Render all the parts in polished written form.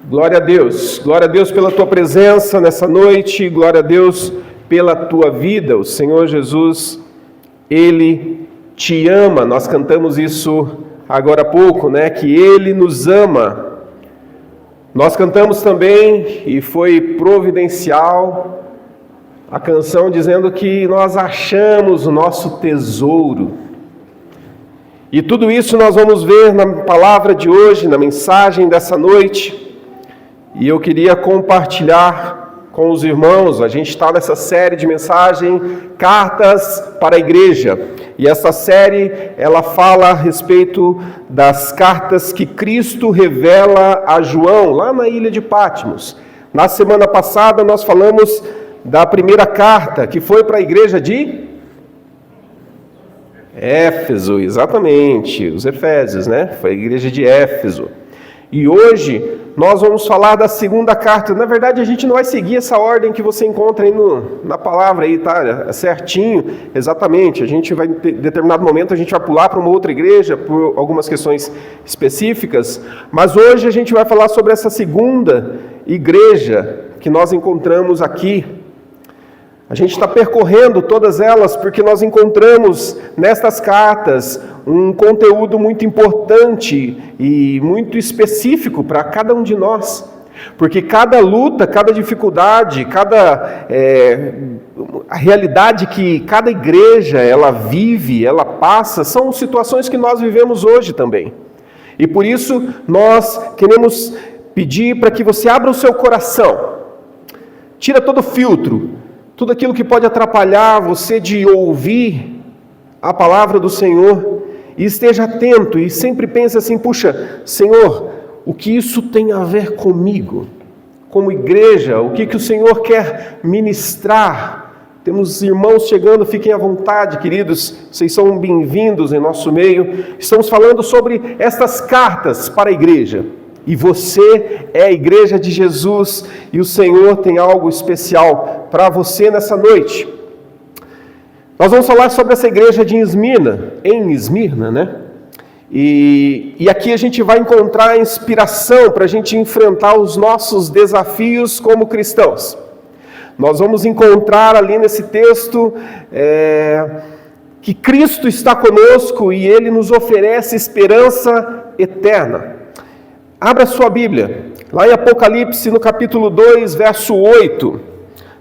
Glória a Deus pela tua presença nessa noite, glória a Deus pela tua vida. O Senhor Jesus, Ele te ama. Nós cantamos isso agora há pouco, né? Que Ele nos ama. Nós cantamos também, e foi providencial, a canção dizendo que nós achamos o nosso tesouro. E tudo isso nós vamos ver na palavra de hoje, na mensagem dessa noite. E eu queria compartilhar com os irmãos, a gente está nessa série de mensagem, Cartas para a Igreja. E essa série, ela fala a respeito das cartas que Cristo revela a João, lá na ilha de Patmos. Na semana passada nós falamos da primeira carta, que foi para a igreja de Éfeso, exatamente, os Efésios, né? Foi a igreja de Éfeso. E hoje nós vamos falar da segunda carta. Na verdade, a gente não vai seguir essa ordem que você encontra aí na palavra aí, tá? É certinho, exatamente. A gente vai, em determinado momento, a gente vai pular para uma outra igreja por algumas questões específicas. Mas hoje a gente vai falar sobre essa segunda igreja que nós encontramos aqui. A gente está percorrendo todas elas porque nós encontramos nestas cartas um conteúdo muito importante e muito específico para cada um de nós. Porque cada luta, cada dificuldade, a realidade que cada igreja ela vive, ela passa, são situações que nós vivemos hoje também. E por isso nós queremos pedir para que você abra o seu coração, tira todo o filtro, tudo aquilo que pode atrapalhar você de ouvir a palavra do Senhor, e esteja atento e sempre pense assim, puxa, Senhor, o que isso tem a ver comigo? Como igreja, o que o Senhor quer ministrar? Temos irmãos chegando, fiquem à vontade, queridos, vocês são bem-vindos em nosso meio. Estamos falando sobre estas cartas para a igreja. E você é a igreja de Jesus e o Senhor tem algo especial para você nessa noite. Nós vamos falar sobre essa igreja de Esmirna, né? E aqui a gente vai encontrar inspiração para a gente enfrentar os nossos desafios como cristãos. Nós vamos encontrar ali nesse texto que Cristo está conosco e Ele nos oferece esperança eterna. Abra sua Bíblia, lá em Apocalipse, no capítulo 2, verso 8.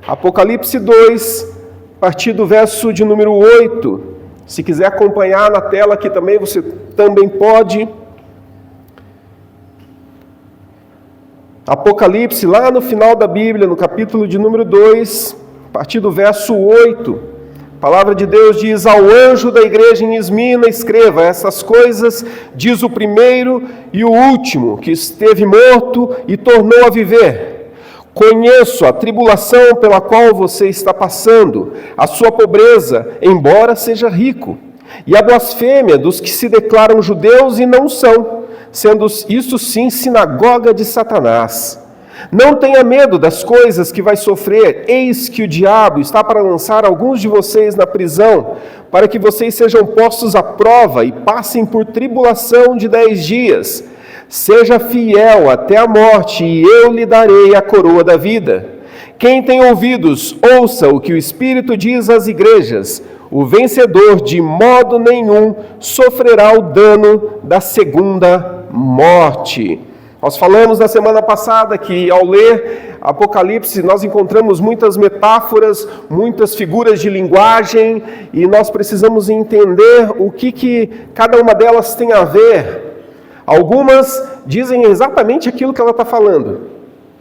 Apocalipse 2, a partir do verso de número 8. Se quiser acompanhar na tela aqui também, você também pode. Apocalipse, lá no final da Bíblia, no capítulo de número 2, a partir do verso 8. A palavra de Deus diz: ao anjo da igreja em Esmirna escreva, essas coisas diz o primeiro e o último, que esteve morto e tornou a viver. Conheço a tribulação pela qual você está passando, a sua pobreza, embora seja rico, e a blasfêmia dos que se declaram judeus e não são, sendo isso sim sinagoga de Satanás. Não tenha medo das coisas que vai sofrer, eis que o diabo está para lançar alguns de vocês na prisão, para que vocês sejam postos à prova e passem por tribulação de 10 dias. Seja fiel até a morte, e eu lhe darei a coroa da vida. Quem tem ouvidos, ouça o que o Espírito diz às igrejas. O vencedor de modo nenhum sofrerá o dano da segunda morte. Nós falamos na semana passada que ao ler Apocalipse nós encontramos muitas metáforas, muitas figuras de linguagem e nós precisamos entender o que cada uma delas tem a ver. Algumas dizem exatamente aquilo que ela está falando.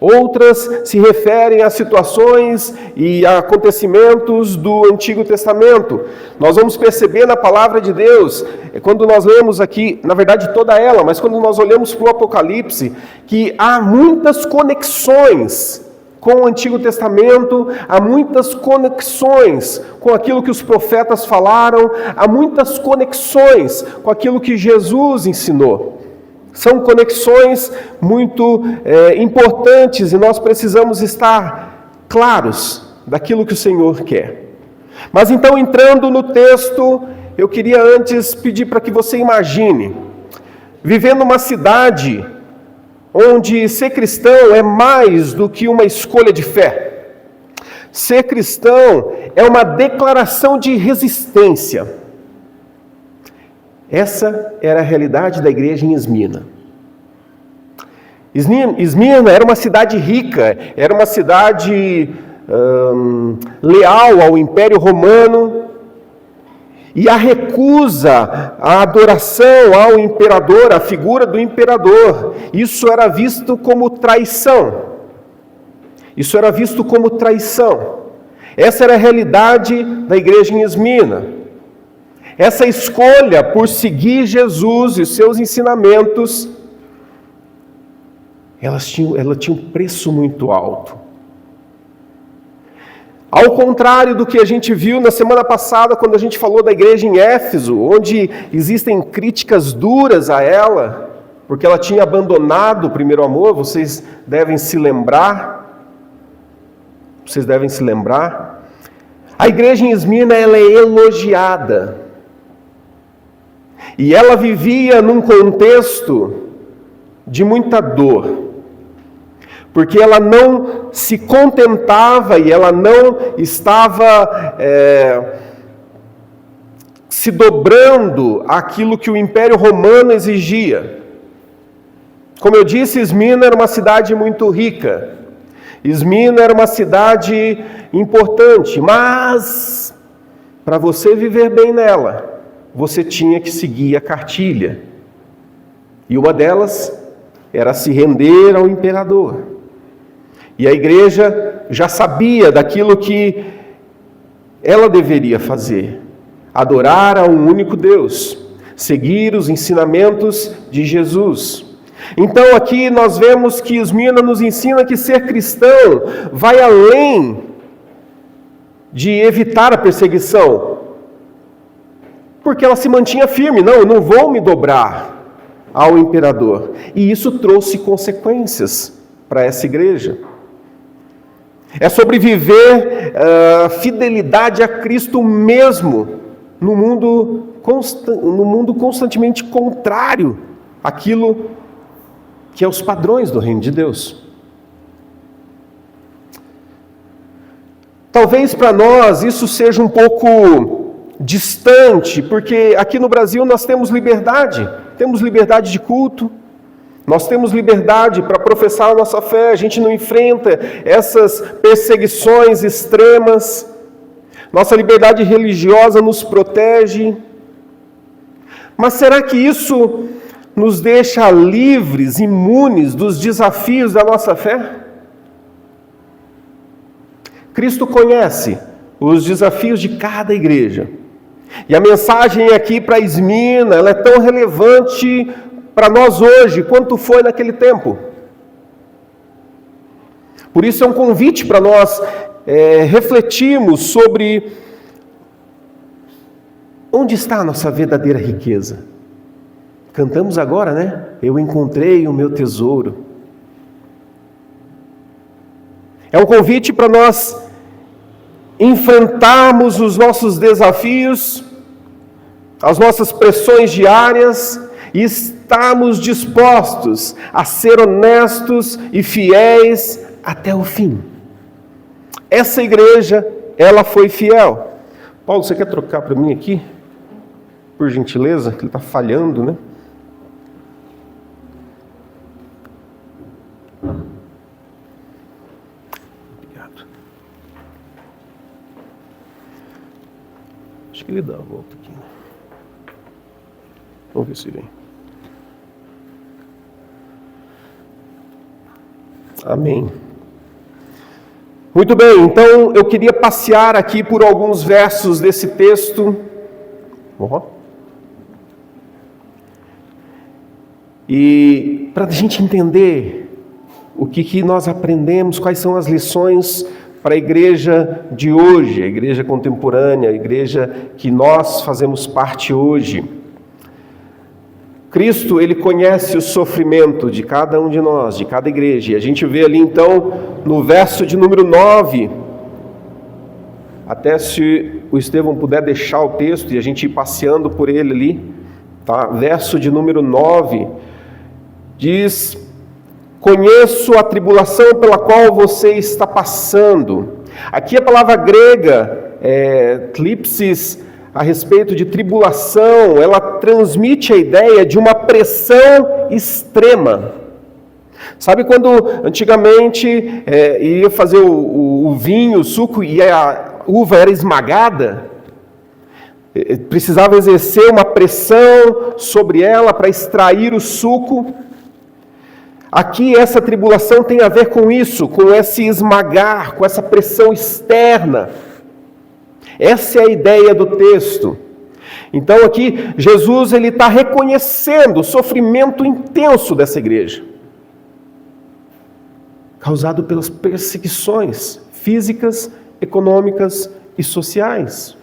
Outras se referem a situações e a acontecimentos do Antigo Testamento. Nós vamos perceber na palavra de Deus, quando nós lemos aqui, na verdade toda ela, mas quando nós olhamos para o Apocalipse, que há muitas conexões com o Antigo Testamento, há muitas conexões com aquilo que os profetas falaram, há muitas conexões com aquilo que Jesus ensinou. São conexões muito importantes e nós precisamos estar claros daquilo que o Senhor quer. Mas então, entrando no texto, eu queria antes pedir para que você imagine, vivendo numa cidade onde ser cristão é mais do que uma escolha de fé. Ser cristão é uma declaração de resistência. Essa era a realidade da igreja em Esmina. Esmina era uma cidade rica, era uma cidade leal ao Império Romano, e a recusa à adoração ao imperador, à figura do imperador, isso era visto como traição. Isso era visto como traição. Essa era a realidade da igreja em Esmina. Essa escolha por seguir Jesus e seus ensinamentos, ela tinha um preço muito alto. Ao contrário do que a gente viu na semana passada, quando a gente falou da igreja em Éfeso, onde existem críticas duras a ela, porque ela tinha abandonado o primeiro amor, vocês devem se lembrar. A igreja em Esmina, ela é elogiada. E ela vivia num contexto de muita dor. Porque ela não se contentava e ela não estava se dobrando àquilo que o Império Romano exigia. Como eu disse, Esmina era uma cidade muito rica. Esmina era uma cidade importante, mas para você viver bem nela, você tinha que seguir a cartilha. E uma delas era se render ao imperador. E a igreja já sabia daquilo que ela deveria fazer: adorar a um único Deus, seguir os ensinamentos de Jesus. Então aqui nós vemos que Esmina nos ensina que ser cristão vai além de evitar a perseguição, porque ela se mantinha firme: não, eu não vou me dobrar ao imperador. E isso trouxe consequências para essa igreja. É sobre viver fidelidade a Cristo mesmo, no mundo constantemente contrário àquilo que é os padrões do reino de Deus. Talvez para nós isso seja um pouco distante, porque aqui no Brasil nós temos liberdade de culto, nós temos liberdade para professar a nossa fé, a gente não enfrenta essas perseguições extremas, nossa liberdade religiosa nos protege. Mas será que isso nos deixa livres, imunes dos desafios da nossa fé? Cristo conhece os desafios de cada igreja. E a mensagem aqui para Esmina, ela é tão relevante para nós hoje quanto foi naquele tempo. Por isso é um convite para nós refletirmos sobre onde está a nossa verdadeira riqueza. Cantamos agora, né? Eu encontrei o meu tesouro. É um convite para nós enfrentarmos os nossos desafios, as nossas pressões diárias, e estarmos dispostos a ser honestos e fiéis até o fim. Essa igreja, ela foi fiel. Paulo, você quer trocar para mim aqui? Por gentileza, que ele está falhando, né? Obrigado. Acho que ele dá a volta aqui. Vamos ver se vem. Amém. Muito bem, então eu queria passear aqui por alguns versos desse texto. E para a gente entender o que nós aprendemos, quais são as lições para a igreja de hoje, a igreja contemporânea, a igreja que nós fazemos parte hoje. Cristo, ele conhece o sofrimento de cada um de nós, de cada igreja. E a gente vê ali então, no verso de número 9, até se o Estevão puder deixar o texto e a gente ir passeando por ele ali, tá? Verso de número 9, diz conheço a tribulação pela qual você está passando. Aqui a palavra grega, tlipsis, a respeito de tribulação, ela transmite a ideia de uma pressão extrema. Sabe quando antigamente ia fazer o vinho, o suco, e a uva era esmagada? Precisava exercer uma pressão sobre ela para extrair o suco. Aqui essa tribulação tem a ver com isso, com esse esmagar, com essa pressão externa. Essa é a ideia do texto. Então aqui Jesus está reconhecendo o sofrimento intenso dessa igreja, causado pelas perseguições físicas, econômicas e sociais.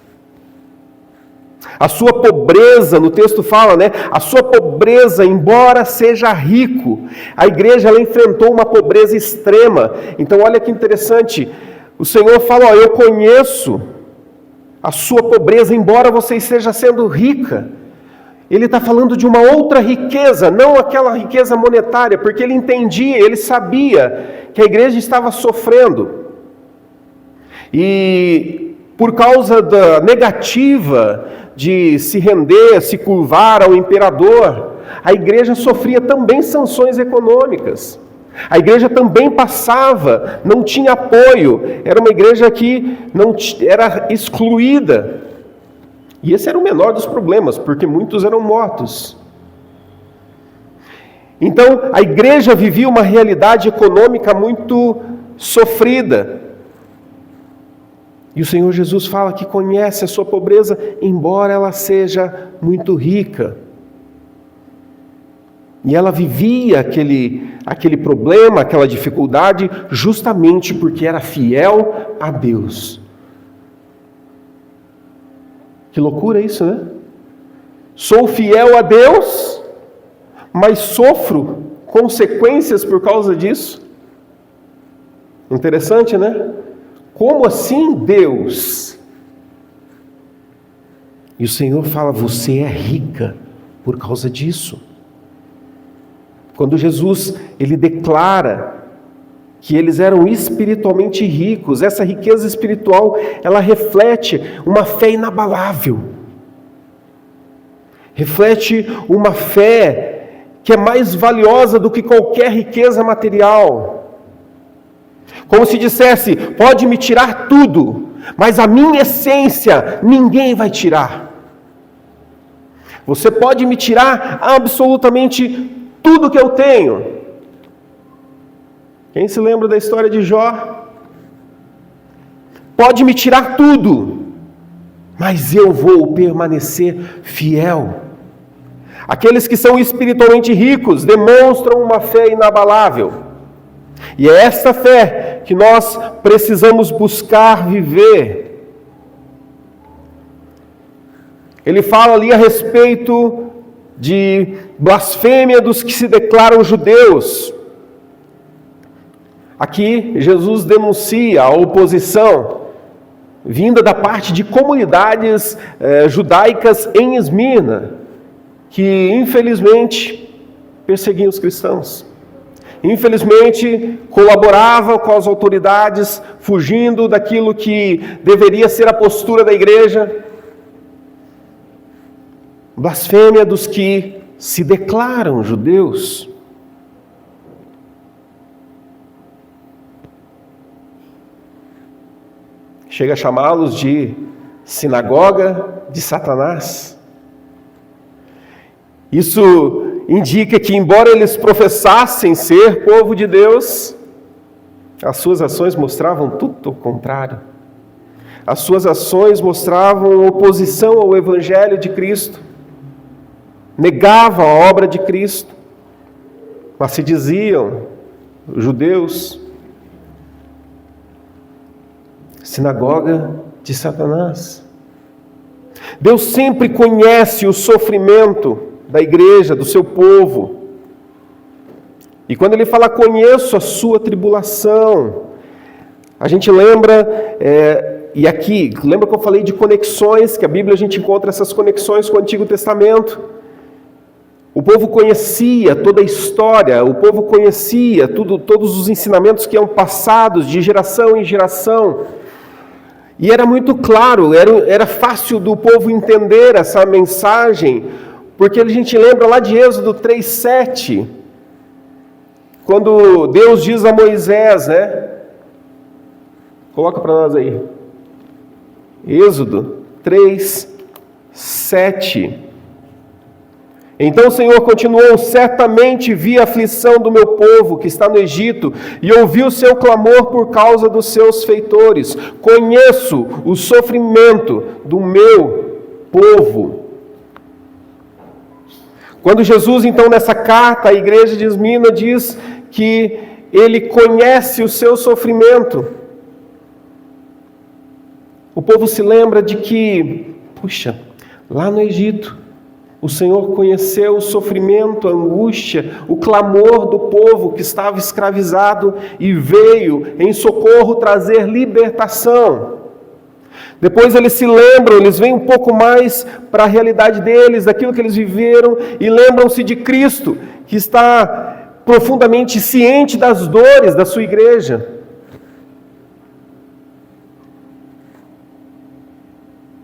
A sua pobreza, no texto fala, a sua pobreza, embora seja rico, a igreja ela enfrentou uma pobreza extrema. Então olha que interessante, o Senhor fala, eu conheço a sua pobreza, embora você esteja sendo rica. Ele está falando de uma outra riqueza, não aquela riqueza monetária, porque ele entendia, ele sabia que a igreja estava sofrendo. E por causa da negativa de se render, se curvar ao imperador, a igreja sofria também sanções econômicas. A igreja também passava, não tinha apoio, era uma igreja que não era excluída. E esse era o menor dos problemas, porque muitos eram mortos. Então, a igreja vivia uma realidade econômica muito sofrida. E o Senhor Jesus fala que conhece a sua pobreza, embora ela seja muito rica. E ela vivia aquele problema, aquela dificuldade, justamente porque era fiel a Deus. Que loucura isso, né? Sou fiel a Deus, mas sofro consequências por causa disso. Interessante, né? Como assim, Deus? E o Senhor fala, você é rica por causa disso. Quando Jesus, ele declara que eles eram espiritualmente ricos, essa riqueza espiritual, ela reflete uma fé inabalável. Reflete uma fé que é mais valiosa do que qualquer riqueza material. Como se dissesse, pode me tirar tudo, mas a minha essência ninguém vai tirar. Você pode me tirar absolutamente tudo que eu tenho. Quem se lembra da história de Jó? Pode me tirar tudo, mas eu vou permanecer fiel. Aqueles que são espiritualmente ricos demonstram uma fé inabalável. E é essa fé que nós precisamos buscar viver. Ele fala ali a respeito de blasfêmia dos que se declaram judeus. Aqui Jesus denuncia a oposição vinda da parte de comunidades judaicas em Esmirna, que infelizmente perseguiam os cristãos. Infelizmente colaboravam com as autoridades, fugindo daquilo que deveria ser a postura da igreja. Blasfêmia dos que se declaram judeus. Chega a chamá-los de sinagoga de Satanás. Isso indica que, embora eles professassem ser povo de Deus, as suas ações mostravam tudo o contrário. As suas ações mostravam oposição ao Evangelho de Cristo, negavam a obra de Cristo, mas se diziam judeus, sinagoga de Satanás. Deus sempre conhece o sofrimento da igreja, do seu povo. E quando ele fala, conheço a sua tribulação, a gente lembra, e aqui, lembra que eu falei de conexões, que a Bíblia a gente encontra essas conexões com o Antigo Testamento. O povo conhecia toda a história, o povo conhecia todos os ensinamentos que iam passados de geração em geração. E era muito claro, era fácil do povo entender essa mensagem, porque a gente lembra lá de Êxodo 3:7, quando Deus diz a Moisés, né? Coloca para nós aí. Êxodo 3:7. Então o Senhor continuou: certamente vi a aflição do meu povo que está no Egito, e ouvi o seu clamor por causa dos seus feitores. Conheço o sofrimento do meu povo. Quando Jesus, então, nessa carta à igreja de Esmina, diz que ele conhece o seu sofrimento, o povo se lembra de que, puxa, lá no Egito, o Senhor conheceu o sofrimento, a angústia, o clamor do povo que estava escravizado e veio em socorro trazer libertação. Depois eles se lembram, eles vêm um pouco mais para a realidade deles, daquilo que eles viveram, e lembram-se de Cristo, que está profundamente ciente das dores da sua igreja.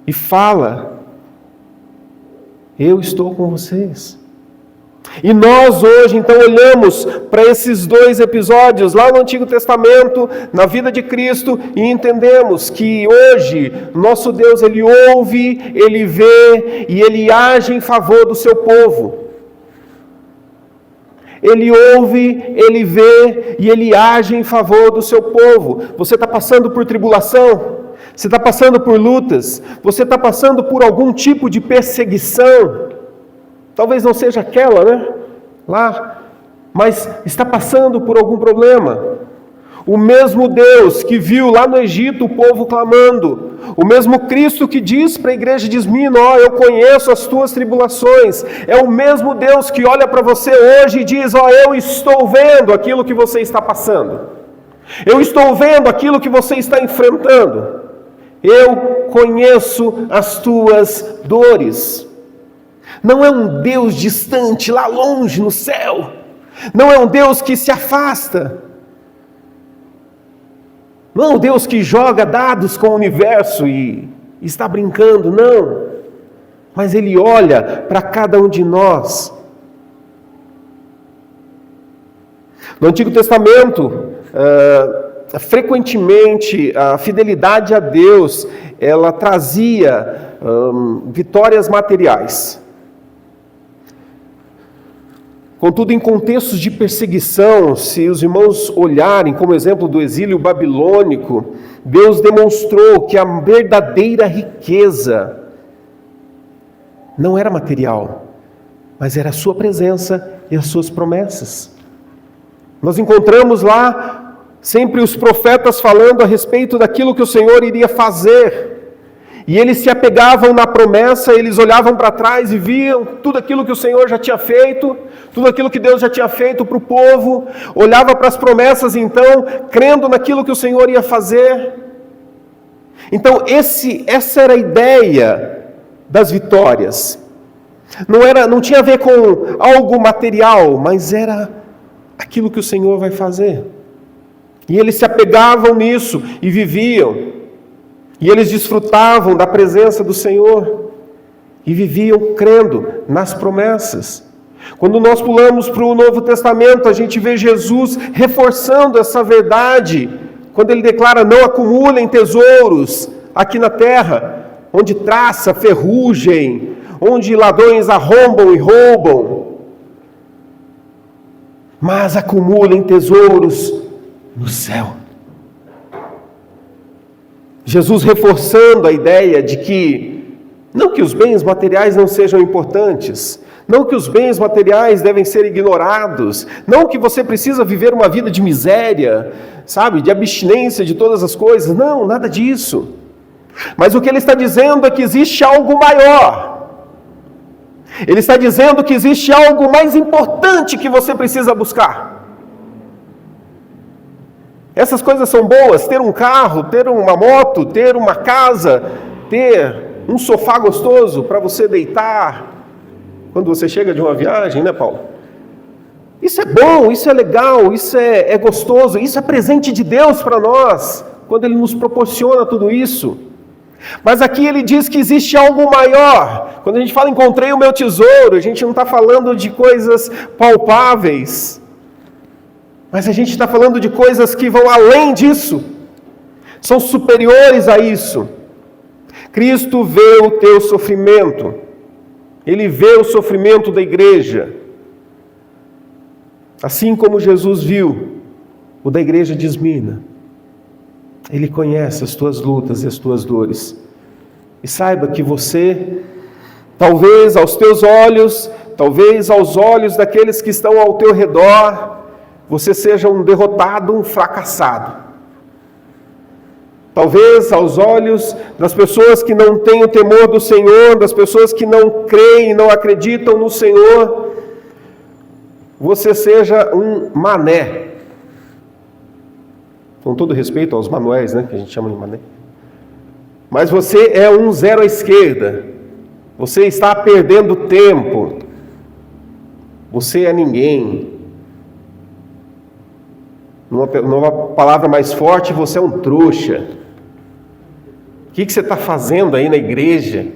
E fala: eu estou com vocês. E nós hoje, então, olhamos para esses dois episódios lá no Antigo Testamento, na vida de Cristo, e entendemos que hoje nosso Deus, Ele ouve, Ele vê e Ele age em favor do seu povo. Ele ouve, Ele vê e Ele age em favor do seu povo. Você está passando por tribulação? Você está passando por lutas? Você está passando por algum tipo de perseguição? Talvez não seja aquela, né? Lá. Mas está passando por algum problema. O mesmo Deus que viu lá no Egito o povo clamando, o mesmo Cristo que diz para a igreja de Esmina: ó, eu conheço as tuas tribulações, é o mesmo Deus que olha para você hoje e diz: ó, eu estou vendo aquilo que você está passando. Eu estou vendo aquilo que você está enfrentando. Eu conheço as tuas dores. Não é um Deus distante, lá longe no céu. Não é um Deus que se afasta. Não é um Deus que joga dados com o universo e está brincando, não. Mas Ele olha para cada um de nós. No Antigo Testamento, frequentemente a fidelidade a Deus, ela trazia vitórias materiais. Contudo, em contextos de perseguição, se os irmãos olharem como exemplo do exílio babilônico, Deus demonstrou que a verdadeira riqueza não era material, mas era a sua presença e as suas promessas. Nós encontramos lá sempre os profetas falando a respeito daquilo que o Senhor iria fazer. E eles se apegavam na promessa, eles olhavam para trás e viam tudo aquilo que o Senhor já tinha feito, tudo aquilo que Deus já tinha feito para o povo, olhava para as promessas então, crendo naquilo que o Senhor ia fazer. Então essa era a ideia das vitórias. Não tinha a ver com algo material, mas era aquilo que o Senhor vai fazer. E eles se apegavam nisso e viviam. E eles desfrutavam da presença do Senhor e viviam crendo nas promessas. Quando nós pulamos para o Novo Testamento, a gente vê Jesus reforçando essa verdade, quando Ele declara: não acumulem tesouros aqui na terra, onde traça, ferrugem, onde ladrões arrombam e roubam, mas acumulem tesouros no céu. Jesus reforçando a ideia de que, não que os bens materiais não sejam importantes, não que os bens materiais devem ser ignorados, não que você precisa viver uma vida de miséria, sabe, de abstinência de todas as coisas, não, nada disso. Mas o que ele está dizendo é que existe algo maior. Ele está dizendo que existe algo mais importante que você precisa buscar. Essas coisas são boas, ter um carro, ter uma moto, ter uma casa, ter um sofá gostoso para você deitar, Quando você chega de uma viagem, né, Paulo? Isso é bom, isso é legal, isso é gostoso, isso é presente de Deus para nós, quando Ele nos proporciona tudo isso. Mas aqui ele diz que existe algo maior. Quando a gente fala encontrei o meu tesouro, a gente não está falando de coisas palpáveis, mas a gente está falando de coisas que vão além disso, são superiores a isso. Cristo vê o teu sofrimento, Ele vê o sofrimento da igreja, assim como Jesus viu o da igreja de Esmirna. Ele conhece as tuas lutas e as tuas dores. E saiba que você, talvez aos teus olhos, talvez aos olhos daqueles que estão ao teu redor, você seja um derrotado, um fracassado. Talvez aos olhos das pessoas que não têm o temor do Senhor, das pessoas que não creem, não acreditam no Senhor, você seja um mané. Com todo respeito aos manuéis, né, que a gente chama de mané. Mas você é um zero à esquerda. Você está perdendo tempo. Você é ninguém. Numa palavra mais forte, você é um trouxa. O que você está fazendo aí na igreja?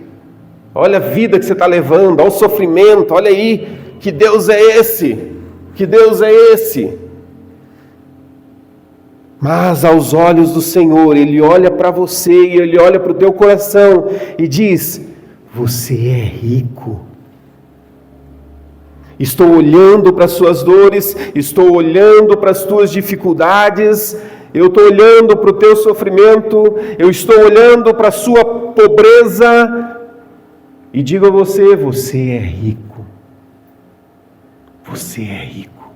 Olha a vida que você está levando, olha o sofrimento, olha aí, que Deus é esse? Que Deus é esse? Mas aos olhos do Senhor, Ele olha para você e Ele olha para o teu coração e diz: você é rico. Estou olhando para as suas dores, estou olhando para as tuas dificuldades, eu estou olhando para o teu sofrimento, eu estou olhando para a sua pobreza e digo a você: você é rico. Você é rico.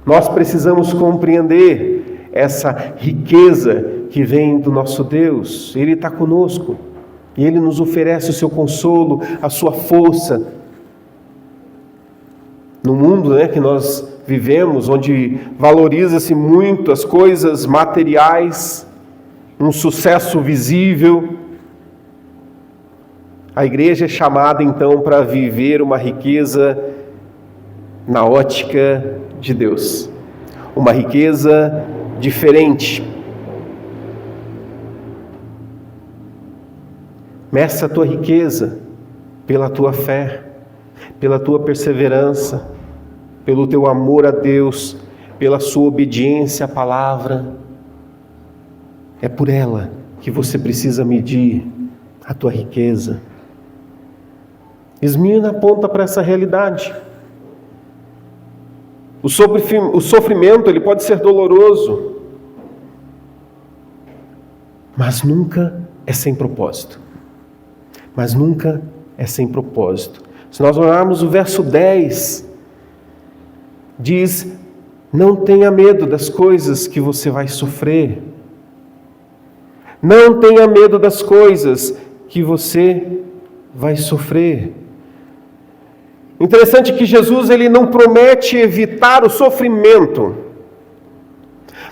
Nós precisamos compreender essa riqueza que vem do nosso Deus. Ele está conosco e Ele nos oferece o seu consolo, a sua força. No mundo, que nós vivemos, onde valoriza-se muito as coisas materiais, um sucesso visível, a igreja é chamada então para viver uma riqueza na ótica de Deus, uma riqueza diferente. Meça a tua riqueza pela tua fé, pela tua perseverança, pelo teu amor a Deus, pela sua obediência à palavra. É por ela que você precisa medir a tua riqueza. Esmirna aponta para essa realidade. O sofrimento ele pode ser doloroso, mas nunca é sem propósito. Mas nunca é sem propósito. Se nós olharmos o verso 10, diz: não tenha medo das coisas que você vai sofrer. Não tenha medo das coisas que você vai sofrer. Interessante que Jesus ele não promete evitar o sofrimento,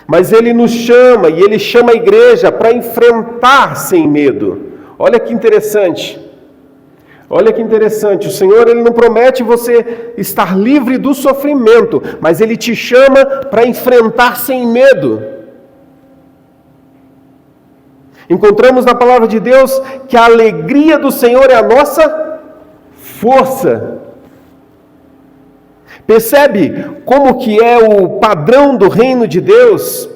mas Ele nos chama, e Ele chama a igreja para enfrentar sem medo. Olha que interessante. Olha que interessante. O Senhor ele não promete você estar livre do sofrimento, mas Ele te chama para enfrentar sem medo. Encontramos na palavra de Deus que a alegria do Senhor é a nossa força. Percebe como que é o padrão do reino de Deus?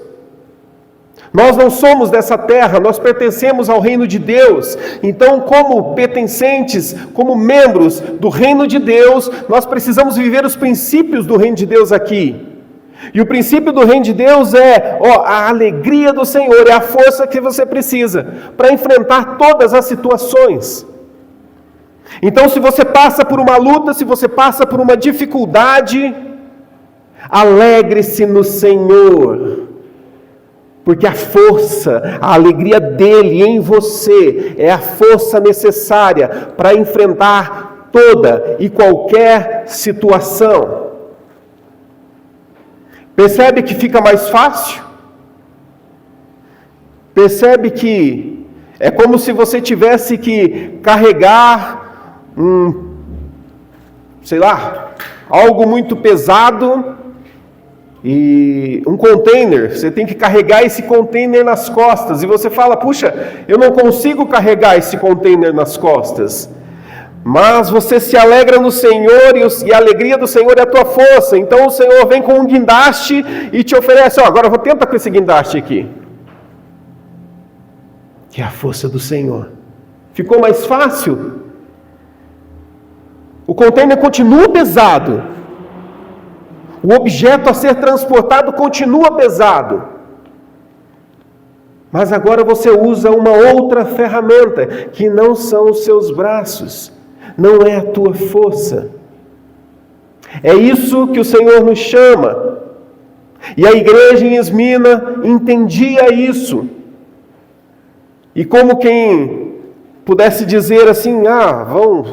Nós não somos dessa terra, nós pertencemos ao reino de Deus. Então, como pertencentes, como membros do reino de Deus, nós precisamos viver os princípios do reino de Deus aqui. E o princípio do reino de Deus é a alegria do Senhor, é a força que você precisa para enfrentar todas as situações. Então, se você passa por uma luta, se você passa por uma dificuldade, alegre-se no Senhor, porque a força, a alegria dele em você é a força necessária para enfrentar toda e qualquer situação. Percebe que fica mais fácil? Percebe que é como se você tivesse que carregar sei lá, algo muito pesado e um container, você tem que carregar esse container nas costas, e você fala, puxa, eu não consigo carregar esse container nas costas. Mas você se alegra no Senhor e a alegria do Senhor é a tua força. Então o Senhor vem com um guindaste e te oferece, agora eu vou tentar com esse guindaste aqui. Que é a força do Senhor. Ficou mais fácil? O container continua pesado. O objeto a ser transportado continua pesado. Mas agora você usa uma outra ferramenta, que não são os seus braços. Não é a tua força. É isso que o Senhor nos chama. E a igreja em Esmina entendia isso. E como quem pudesse dizer assim, vão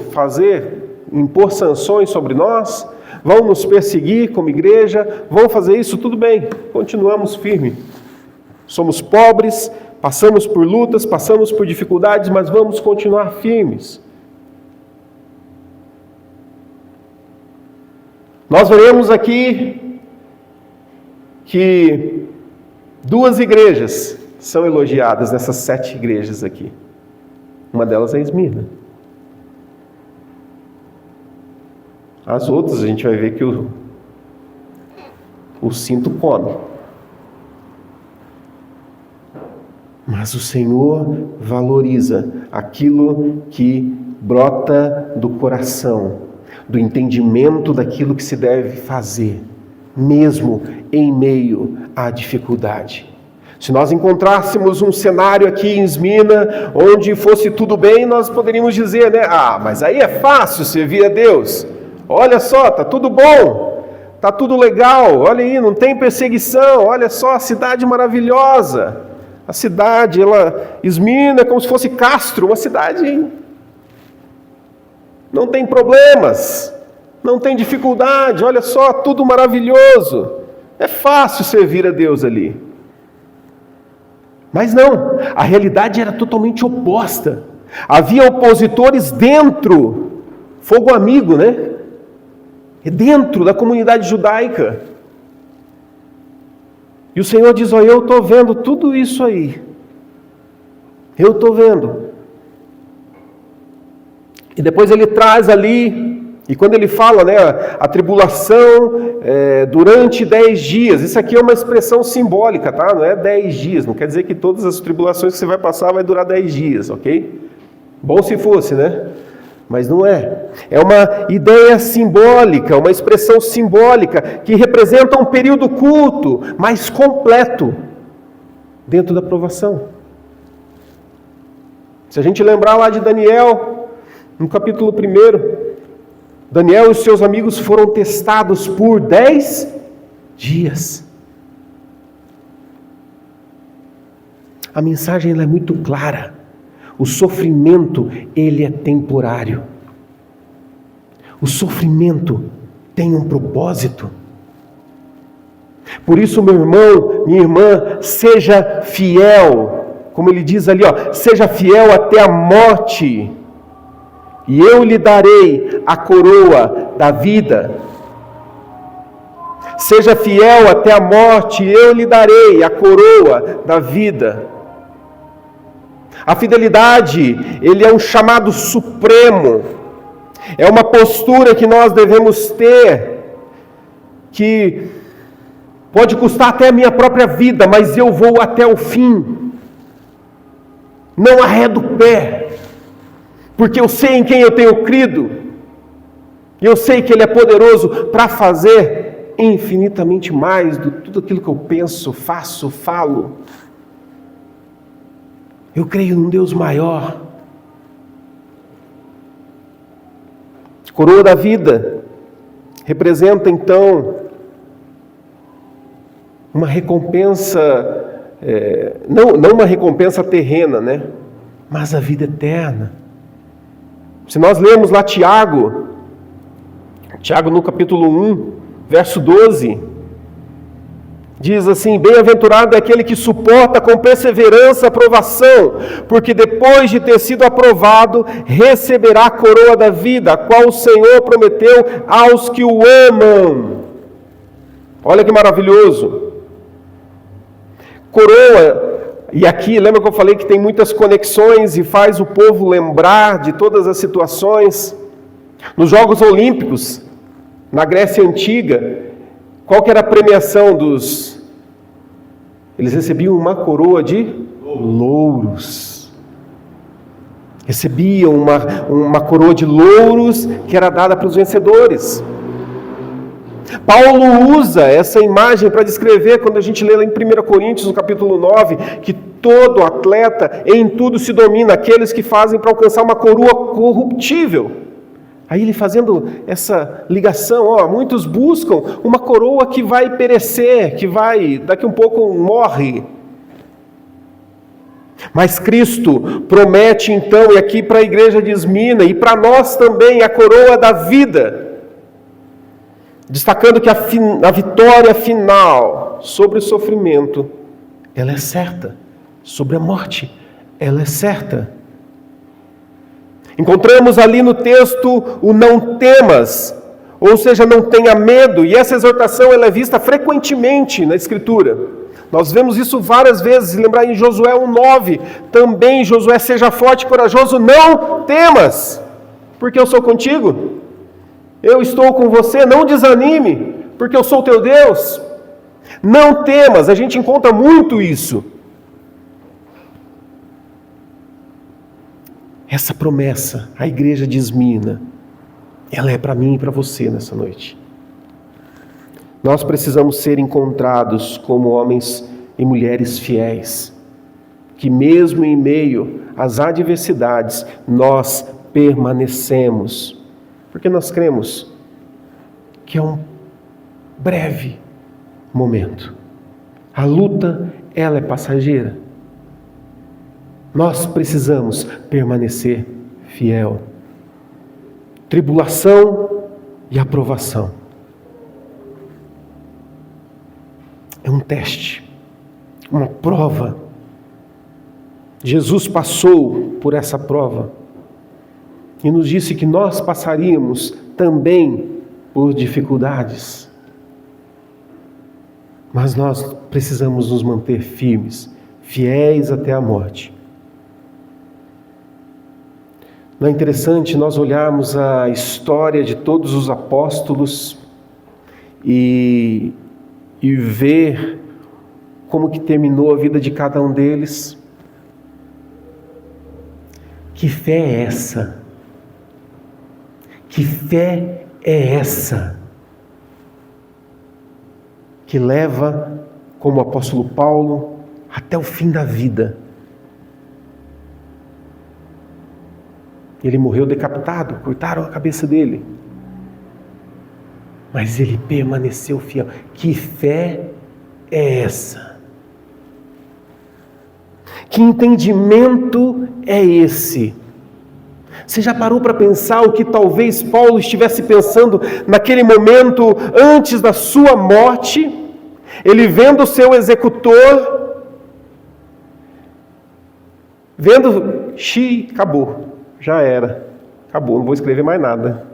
impor sanções sobre nós, vão nos perseguir como igreja, vão fazer isso, tudo bem, continuamos firmes. Somos pobres, passamos por lutas, passamos por dificuldades, mas vamos continuar firmes. Nós veremos aqui que 2 igrejas são elogiadas nessas 7 igrejas aqui. Uma delas é Esmina. As outras a gente vai ver que o cinto come. Mas o Senhor valoriza aquilo que brota do coração, do entendimento daquilo que se deve fazer, mesmo em meio à dificuldade. Se nós encontrássemos um cenário aqui em Esmina, onde fosse tudo bem, nós poderíamos dizer, mas aí é fácil servir a Deus. Olha só, está tudo bom, está tudo legal, olha aí, não tem perseguição, olha só a cidade maravilhosa. A cidade, Esmina é como se fosse Castro, uma cidade não tem problemas, não tem dificuldade, olha só, tudo maravilhoso. É fácil servir a Deus ali. Mas não, a realidade era totalmente oposta. Havia opositores dentro, fogo amigo, né? Dentro da comunidade judaica. E o Senhor diz, eu estou vendo tudo isso aí. Eu estou vendo. E depois ele traz ali, e quando ele fala, a tribulação durante 10 dias, isso aqui é uma expressão simbólica, tá? Não é 10 dias, não quer dizer que todas as tribulações que você vai passar vai durar 10 dias, ok? Bom se fosse, né? Mas não é. É uma ideia simbólica, uma expressão simbólica que representa um período curto, mas completo, dentro da provação. Se a gente lembrar lá de Daniel, no capítulo 1, Daniel e os seus amigos foram testados por 10 dias. A mensagem é muito clara. O sofrimento, ele é temporário. O sofrimento tem um propósito. Por isso, meu irmão, minha irmã, seja fiel. Como ele diz ali, seja fiel até a morte. E eu lhe darei a coroa da vida. Seja fiel até a morte, e eu lhe darei a coroa da vida. A fidelidade, ele é um chamado supremo. É uma postura que nós devemos ter, que pode custar até a minha própria vida, mas eu vou até o fim. Não arredo o pé. Porque eu sei em quem eu tenho crido, e eu sei que Ele é poderoso para fazer infinitamente mais do que tudo aquilo que eu penso, faço, falo. Eu creio num Deus maior. Coroa da vida representa então uma recompensa, não uma recompensa terrena, mas a vida eterna. Se nós lermos lá Tiago no capítulo 1, verso 12, Diz assim: bem-aventurado é aquele que suporta com perseverança a provação, porque depois de ter sido aprovado, receberá a coroa da vida, a qual o Senhor prometeu aos que o amam. Olha que maravilhoso. Coroa, e aqui, lembra que eu falei que tem muitas conexões e faz o povo lembrar de todas as situações? Nos Jogos Olímpicos, na Grécia Antiga, qual que era a premiação dos... Eles recebiam uma coroa de louros. Recebiam uma coroa de louros que era dada para os vencedores. Paulo usa essa imagem para descrever, quando a gente lê lá em 1 Coríntios, no capítulo 9, que todo atleta em tudo se domina, aqueles que fazem para alcançar uma coroa corruptível. Aí ele fazendo essa ligação, muitos buscam uma coroa que vai perecer, que vai, daqui um pouco morre. Mas Cristo promete então, e aqui para a igreja de Esmina, e para nós também, a coroa da vida. Destacando que a vitória final sobre o sofrimento, ela é certa. Sobre a morte, ela é certa. Encontramos ali no texto o não temas, ou seja, não tenha medo, e essa exortação ela é vista frequentemente na Escritura. Nós vemos isso várias vezes, lembrar em Josué 1:9, também Josué, seja forte e corajoso, não temas, porque eu sou contigo, eu estou com você, não desanime, porque eu sou teu Deus, não temas, a gente encontra muito isso. Essa promessa, a igreja de Esmina, ela é para mim e para você nessa noite. Nós precisamos ser encontrados como homens e mulheres fiéis, que mesmo em meio às adversidades, nós permanecemos, porque nós cremos que é um breve momento. A luta, ela é passageira. Nós precisamos permanecer fiel. Tribulação e aprovação. É um teste, uma prova. Jesus passou por essa prova e nos disse que nós passaríamos também por dificuldades. Mas nós precisamos nos manter firmes, fiéis até a morte. Não é interessante nós olharmos a história de todos os apóstolos e ver como que terminou a vida de cada um deles? Que fé é essa? Que fé é essa? Que leva, como o apóstolo Paulo, até o fim da vida. Ele morreu decapitado, cortaram a cabeça dele. Mas ele permaneceu fiel. Que fé é essa? Que entendimento é esse? Você já parou para pensar o que talvez Paulo estivesse pensando naquele momento antes da sua morte? Ele vendo o seu executor, vendo, acabou. Já era. Acabou, não vou escrever mais nada.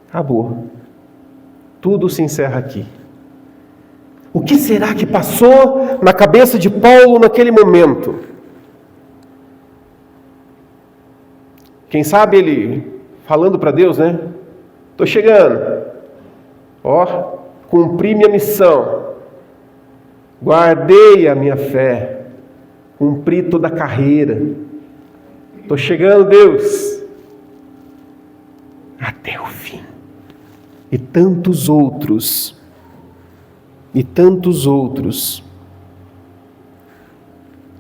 Acabou. Tudo se encerra aqui. O que será que passou na cabeça de Paulo naquele momento? Quem sabe ele falando para Deus, né? Estou chegando. Cumpri minha missão. Guardei a minha fé. Cumpri toda a carreira. Estou chegando, Deus, até o fim. E tantos outros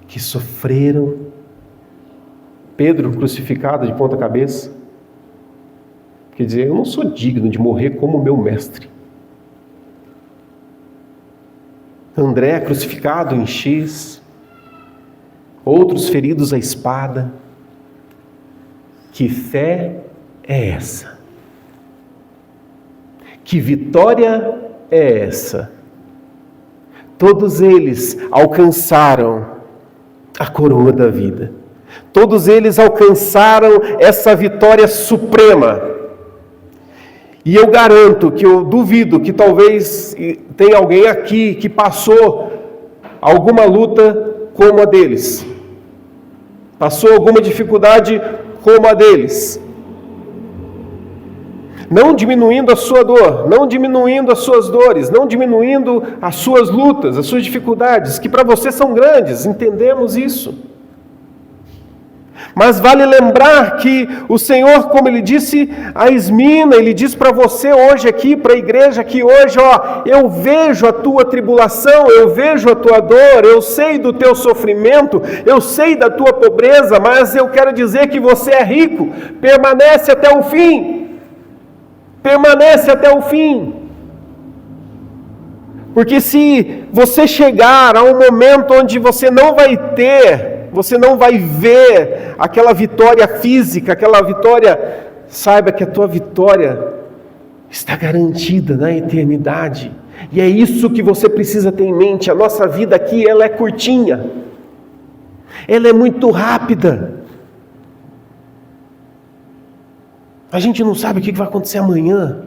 que sofreram. Pedro crucificado de ponta cabeça. Quer dizer, eu não sou digno de morrer como meu mestre. André crucificado em X. Outros feridos à espada. Que fé é essa? Que vitória é essa? todos eles alcançaram a coroa da vida. Todos eles alcançaram essa vitória suprema. E eu garanto que eu duvido que talvez tenha alguém aqui que passou alguma luta como a deles. Passou alguma dificuldade como a deles. Não diminuindo a sua dor, não diminuindo as suas dores, não diminuindo as suas lutas, as suas dificuldades, que para você são grandes, entendemos isso. Mas vale lembrar que o Senhor, como Ele disse a Esmina, Ele diz para você hoje aqui, para a igreja aqui hoje, eu vejo a tua tribulação, eu vejo a tua dor, eu sei do teu sofrimento, eu sei da tua pobreza, mas eu quero dizer que você é rico, permanece até o fim. Permanece até o fim. Porque se você chegar a um momento onde você não vai ver aquela vitória física, aquela vitória, saiba que a tua vitória está garantida na eternidade. E é isso que você precisa ter em mente. A nossa vida aqui, ela é curtinha. Ela é muito rápida. A gente não sabe o que vai acontecer amanhã.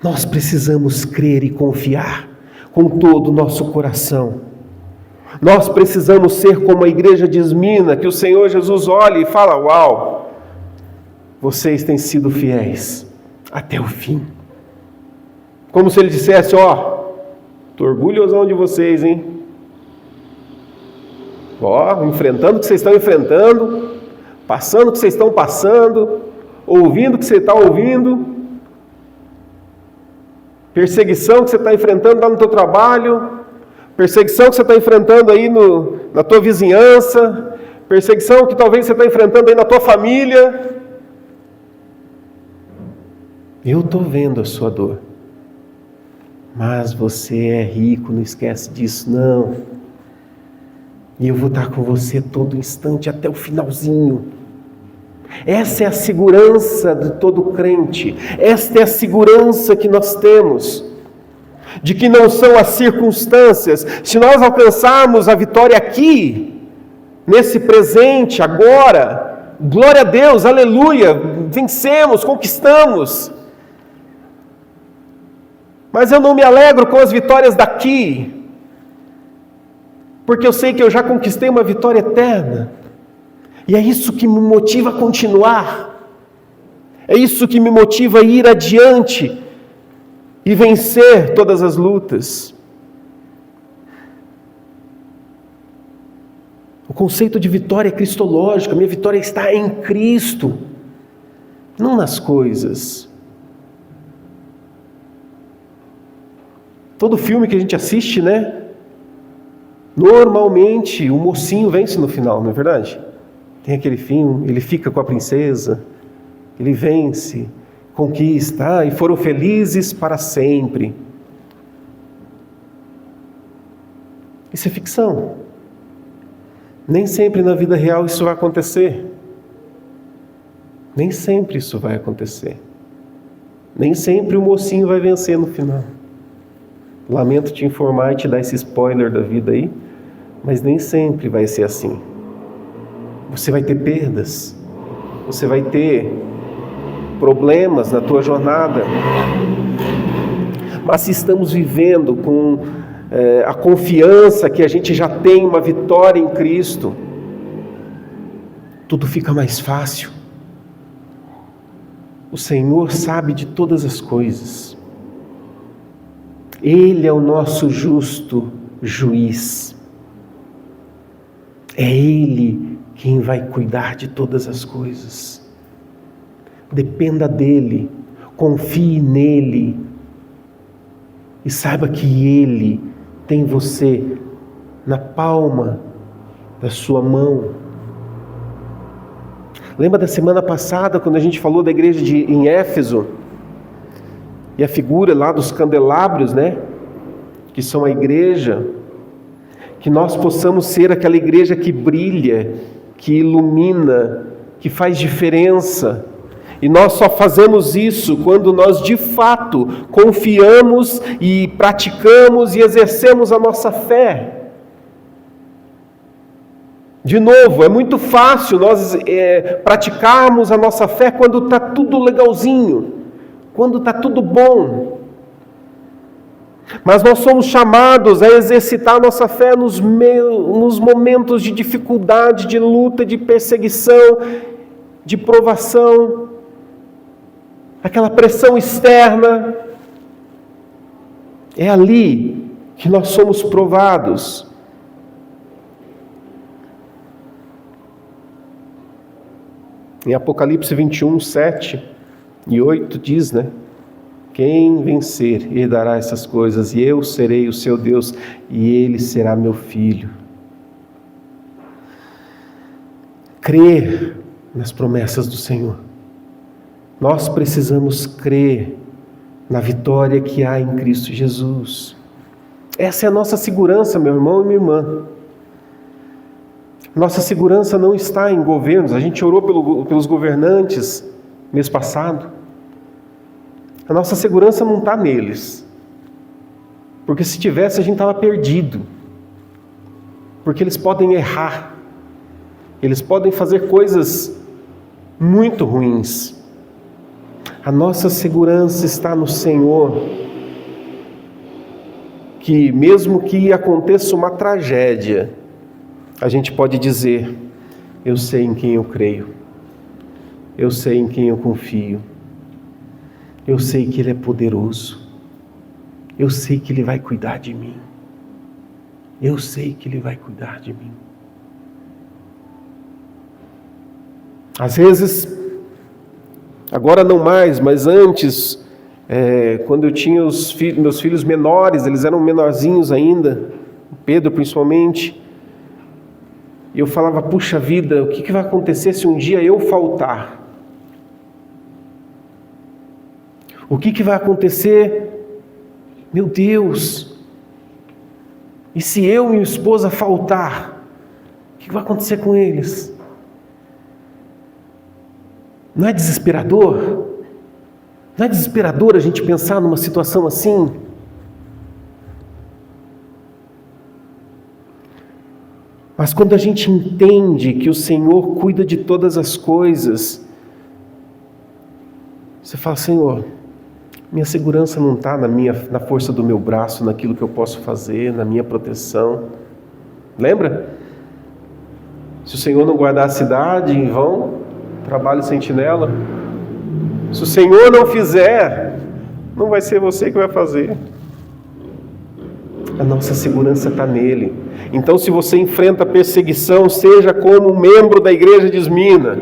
Nós precisamos crer e confiar com todo o nosso coração. Nós precisamos ser como a igreja de Esmina, que o Senhor Jesus olha e fala: uau, vocês têm sido fiéis até o fim. Como se Ele dissesse: estou orgulhosão de vocês, hein? Enfrentando o que vocês estão enfrentando, passando o que vocês estão passando, ouvindo o que você está ouvindo, perseguição que você está enfrentando lá no teu trabalho, perseguição que você está enfrentando aí na tua vizinhança, perseguição que talvez você está enfrentando aí na tua família. Eu estou vendo a sua dor, mas você é rico, não esquece disso, não. E eu vou estar com você todo instante até o finalzinho. Essa é a segurança de todo crente. Esta é a segurança que nós temos. De que não são as circunstâncias. Se nós alcançarmos a vitória aqui, nesse presente, agora, glória a Deus, aleluia, vencemos, conquistamos. Mas eu não me alegro com as vitórias daqui. Porque eu sei que eu já conquistei uma vitória eterna. E é isso que me motiva a continuar. É isso que me motiva a ir adiante e vencer todas as lutas. O conceito de vitória é cristológico. A minha vitória está em Cristo, não nas coisas. Todo filme que a gente assiste, né? Normalmente, o mocinho vence no final, não é verdade? Tem aquele fim, ele fica com a princesa, ele vence, conquista, e foram felizes para sempre. Isso é ficção. Nem sempre na vida real isso vai acontecer. Nem sempre isso vai acontecer. Nem sempre o mocinho vai vencer no final. Lamento te informar e te dar esse spoiler da vida aí, mas nem sempre vai ser assim. Você vai ter perdas, você vai ter problemas na tua jornada. Mas se estamos vivendo com a confiança que a gente já tem uma vitória em Cristo, tudo fica mais fácil. O Senhor sabe de todas as coisas. Ele é o nosso justo juiz. É Ele quem vai cuidar de todas as coisas. Dependa dEle, confie nele e saiba que Ele tem você na palma da sua mão. Lembra da semana passada, quando a gente falou da igreja em Éfeso? E a figura lá dos candelabros, né? Que são a igreja. Que nós possamos ser aquela igreja que brilha, que ilumina, que faz diferença. E nós só fazemos isso quando nós de fato confiamos e praticamos e exercemos a nossa fé. De novo, é muito fácil nós praticarmos a nossa fé quando está tudo legalzinho, quando está tudo bom. Mas nós somos chamados a exercitar a nossa fé nos momentos de dificuldade, de luta, de perseguição, de provação, aquela pressão externa. É ali que nós somos provados. Em Apocalipse 21, 7 e 8 diz, quem vencer herdará essas coisas, e eu serei o seu Deus, e ele será meu filho. Crer nas promessas do Senhor. Nós precisamos crer na vitória que há em Cristo Jesus. Essa é a nossa segurança, meu irmão e minha irmã. Nossa segurança não está em governos. A gente orou pelos governantes mês passado. A nossa segurança não está neles. Porque se tivesse, a gente estava perdido. Porque eles podem errar. Eles podem fazer coisas muito ruins. A nossa segurança está no Senhor. Que mesmo que aconteça uma tragédia, a gente pode dizer, eu sei em quem eu creio. Eu sei em quem eu confio. Eu sei que Ele é poderoso. Eu sei que Ele vai cuidar de mim. Eu sei que Ele vai cuidar de mim. Às vezes, agora não mais, mas antes, quando eu tinha meus filhos menores, eles eram menorzinhos ainda, o Pedro principalmente, e eu falava, puxa vida, o que vai acontecer se um dia eu faltar? O que vai acontecer? Meu Deus! E se eu e minha esposa faltar? O que vai acontecer com eles? Não é desesperador? Não é desesperador a gente pensar numa situação assim? Mas quando a gente entende que o Senhor cuida de todas as coisas, você fala, Senhor, minha segurança não está na força do meu braço, naquilo que eu posso fazer, na minha proteção. Lembra? Se o Senhor não guardar a cidade, em vão trabalha o sentinela. Se o Senhor não fizer, não vai ser você que vai fazer. A nossa segurança está nele. Então, se você enfrenta perseguição, seja como um membro da igreja de Esmina,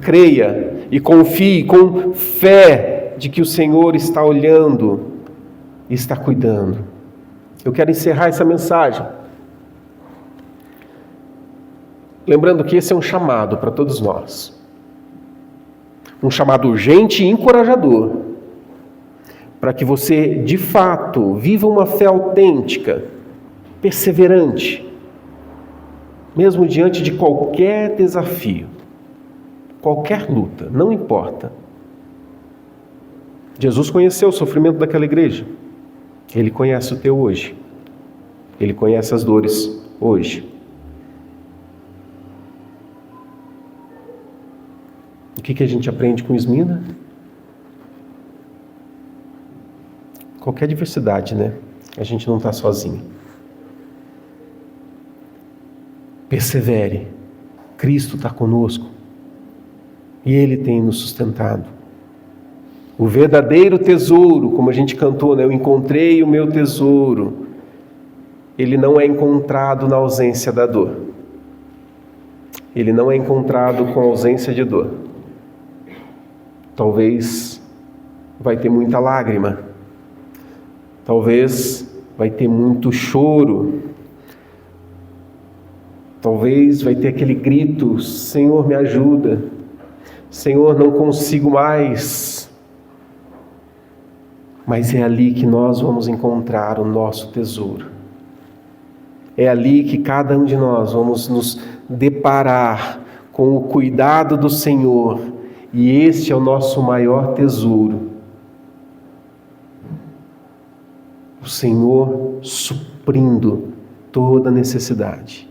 creia e confie com fé de que o Senhor está olhando e está cuidando. Eu quero encerrar essa mensagem lembrando que esse é um chamado para todos nós. Um chamado urgente e encorajador, para que você, de fato, viva uma fé autêntica, perseverante, mesmo diante de qualquer desafio, qualquer luta, não importa. Jesus conheceu o sofrimento daquela igreja. Ele conhece o teu hoje. Ele conhece as dores hoje. O que a gente aprende com Esmina? Qualquer diversidade, A gente não está sozinho. Persevere. Cristo está conosco. E Ele tem nos sustentado. O verdadeiro tesouro, como a gente cantou, Eu encontrei o meu tesouro. Ele não é encontrado na ausência da dor. Ele não é encontrado com ausência de dor. Talvez vai ter muita lágrima. Talvez vai ter muito choro. Talvez vai ter aquele grito, Senhor, me ajuda. Senhor, não consigo mais. Mas é ali que nós vamos encontrar o nosso tesouro. É ali que cada um de nós vamos nos deparar com o cuidado do Senhor E este é o nosso maior tesouro. O Senhor suprindo toda necessidade.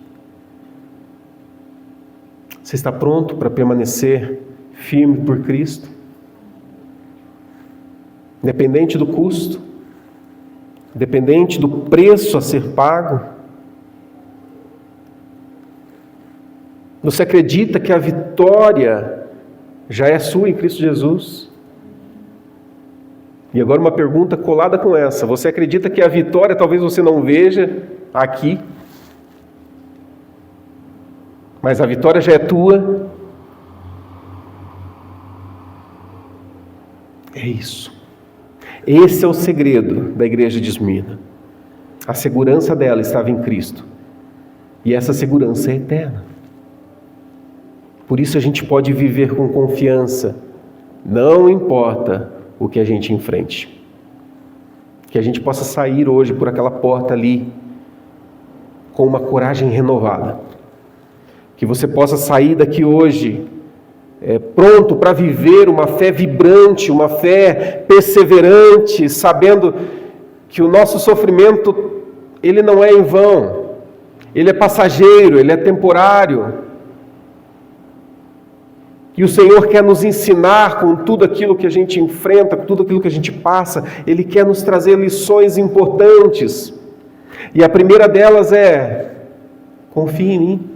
Você está pronto para permanecer firme por Cristo? Independente do custo, independente do preço a ser pago? Você acredita que a vitória já é sua em Cristo Jesus? E agora uma pergunta colada com essa: você acredita que a vitória talvez você não veja aqui, mas a vitória já é tua? É isso. Esse é o segredo da igreja de Esmirna. A segurança dela estava em Cristo. E essa segurança é eterna. Por isso a gente pode viver com confiança, não importa o que a gente enfrente. Que a gente possa sair hoje por aquela porta ali com uma coragem renovada. Que você possa sair daqui hoje pronto para viver uma fé vibrante, uma fé perseverante, sabendo que o nosso sofrimento, ele não é em vão, ele é passageiro, ele é temporário. E o Senhor quer nos ensinar com tudo aquilo que a gente enfrenta, com tudo aquilo que a gente passa, Ele quer nos trazer lições importantes. E a primeira delas é: confia em mim.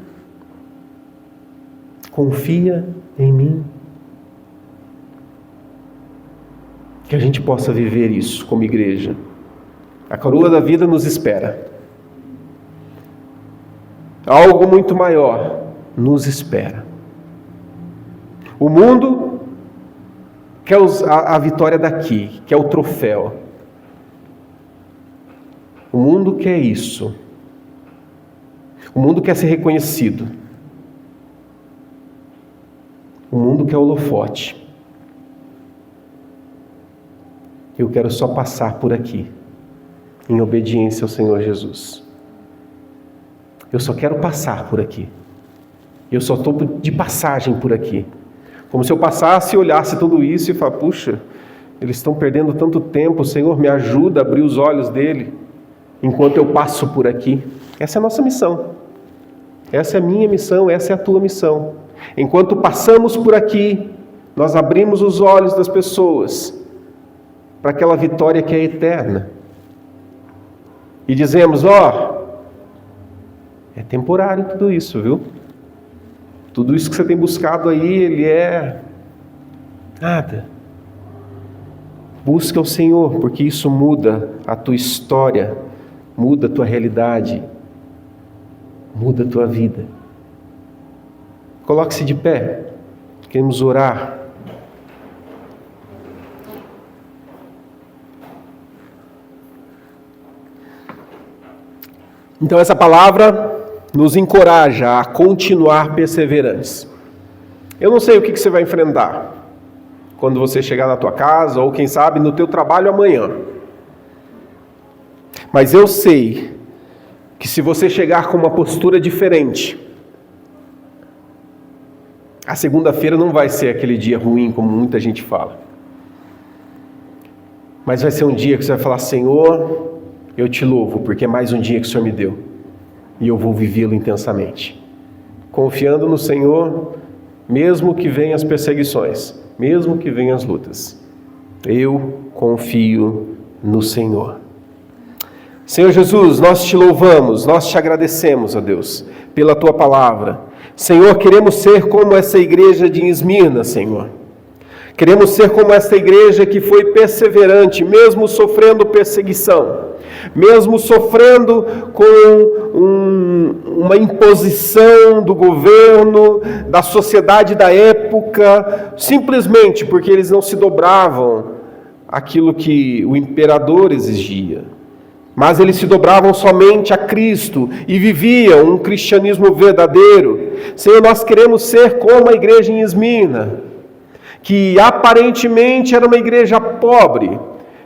Confia em mim. Que a gente possa viver isso como igreja. A coroa da vida nos espera. Algo muito maior nos espera. O mundo quer a vitória daqui, quer o troféu. O mundo quer isso. O mundo quer ser reconhecido. O mundo quer holofote. Eu quero só passar por aqui, em obediência ao Senhor Jesus. Eu só quero passar por aqui. Eu só estou de passagem por aqui. Como se eu passasse e olhasse tudo isso e falasse: puxa, eles estão perdendo tanto tempo, Senhor, me ajuda a abrir os olhos dele, enquanto eu passo por aqui. Essa é a nossa missão. Essa é a minha missão, essa é a tua missão. Enquanto passamos por aqui, nós abrimos os olhos das pessoas para aquela vitória que é eterna. E dizemos: é temporário tudo isso, viu? Tudo isso que você tem buscado aí, ele é nada. Busca o Senhor, porque isso muda a tua história, muda a tua realidade, muda a tua vida. Coloque-se de pé, queremos orar. Então essa palavra nos encoraja a continuar perseverantes. Eu não sei o que você vai enfrentar quando você chegar na tua casa, ou quem sabe no teu trabalho amanhã. Mas eu sei que se você chegar com uma postura diferente, a segunda-feira não vai ser aquele dia ruim como muita gente fala. Mas vai ser um dia que você vai falar: Senhor, eu te louvo, porque é mais um dia que o Senhor me deu. E eu vou vivê-lo intensamente. Confiando no Senhor, mesmo que venham as perseguições, mesmo que venham as lutas. Eu confio no Senhor. Senhor Jesus, nós te louvamos, nós te agradecemos, ó Deus, pela tua palavra. Senhor, queremos ser como essa igreja de Esmirna, Senhor. Queremos ser como essa igreja que foi perseverante, mesmo sofrendo perseguição, mesmo sofrendo com uma imposição do governo, da sociedade da época, simplesmente porque eles não se dobravam àquilo que o imperador exigia. Mas eles se dobravam somente a Cristo e viviam um cristianismo verdadeiro. Senhor, nós queremos ser como a igreja em Esmirna, que aparentemente era uma igreja pobre,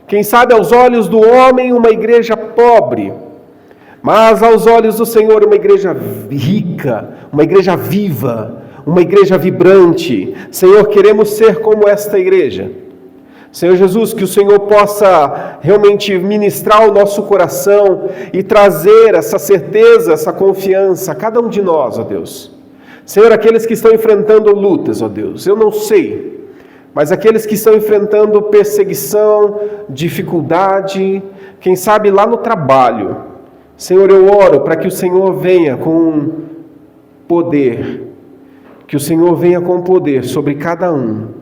quem sabe aos olhos do homem uma igreja pobre, mas aos olhos do Senhor uma igreja rica, uma igreja viva, uma igreja vibrante. Senhor, queremos ser como esta igreja. Senhor Jesus, que o Senhor possa realmente ministrar o nosso coração e trazer essa certeza, essa confiança a cada um de nós, ó Deus. Senhor, aqueles que estão enfrentando lutas, ó Deus, eu não sei, mas aqueles que estão enfrentando perseguição, dificuldade, quem sabe lá no trabalho, Senhor, eu oro para que o Senhor venha com poder, que o Senhor venha com poder sobre cada um.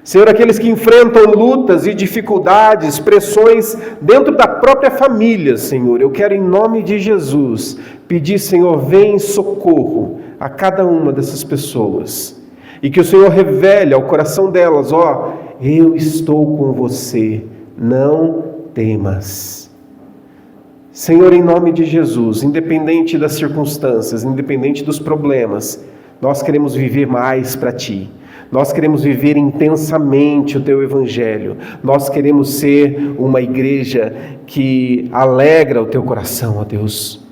Senhor, aqueles que enfrentam lutas e dificuldades, pressões dentro da própria família, Senhor, eu quero em nome de Jesus pedir, Senhor, vem em socorro a cada uma dessas pessoas. E que o Senhor revele ao coração delas, ó, eu estou com você, não temas. Senhor, em nome de Jesus, independente das circunstâncias, independente dos problemas, nós queremos viver mais para Ti. Nós queremos viver intensamente o Teu Evangelho. Nós queremos ser uma igreja que alegra o Teu coração, ó Deus.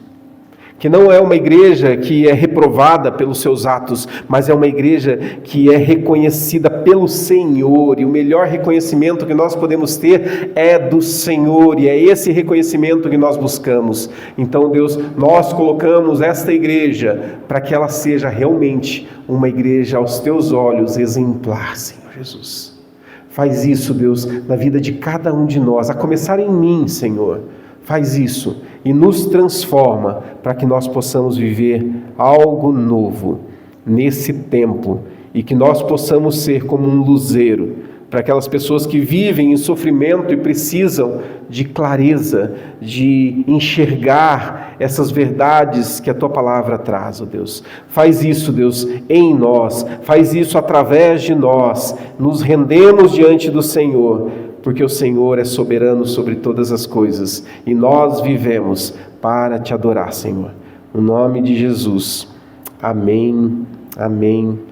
Que não é uma igreja que é reprovada pelos seus atos, mas é uma igreja que é reconhecida pelo Senhor. E o melhor reconhecimento que nós podemos ter é do Senhor. E é esse reconhecimento que nós buscamos. Então, Deus, nós colocamos esta igreja para que ela seja realmente uma igreja aos Teus olhos exemplar, Senhor Jesus. Faz isso, Deus, na vida de cada um de nós, a começar em mim, Senhor. Faz isso e nos transforma para que nós possamos viver algo novo nesse tempo e que nós possamos ser como um luzeiro para aquelas pessoas que vivem em sofrimento e precisam de clareza, de enxergar essas verdades que a Tua palavra traz, ó Deus. Faz isso, Deus, em nós, faz isso através de nós, nos rendemos diante do Senhor, porque o Senhor é soberano sobre todas as coisas e nós vivemos para Te adorar, Senhor. No nome de Jesus. Amém. Amém.